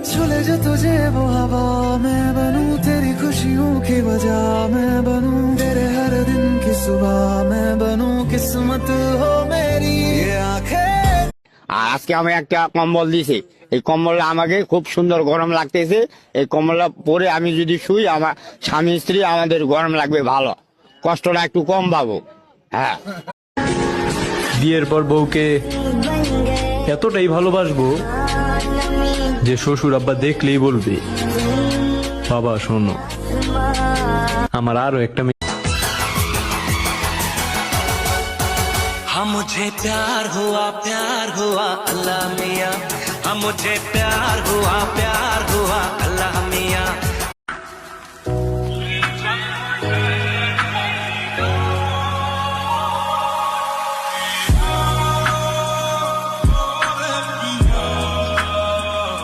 छूले जो तुझे वो हवा, मैं बनूं तेरी खुशियों की वजह, मैं बनूं तेरे हर दिन की सुबह, मैं बनूं किस्मत हो मेरी ये आंखें। আর আজকে আমি একটা কম্বল দিছি, এই কম্বলটা আমাকে খুব সুন্দর গরম লাগতেছে। এই কম্বলটা পরে আমি যদি শুই, আমার স্বামী স্ত্রী আমাদের গরম লাগবে ভালো, কষ্টটা একটু কম পাবো। হ্যাঁ, বিয়ের পর বউকে এতটাই ভালোবাসবো যে শ্বশুর আব্বা দেখলেই বলবে, বাবা শোনো, আমার আরো একটা हाँ मुझे प्यार हुआ अल्लाह मियाँ, हाँ मुझे प्यार हुआ अल्लाह मियाँ।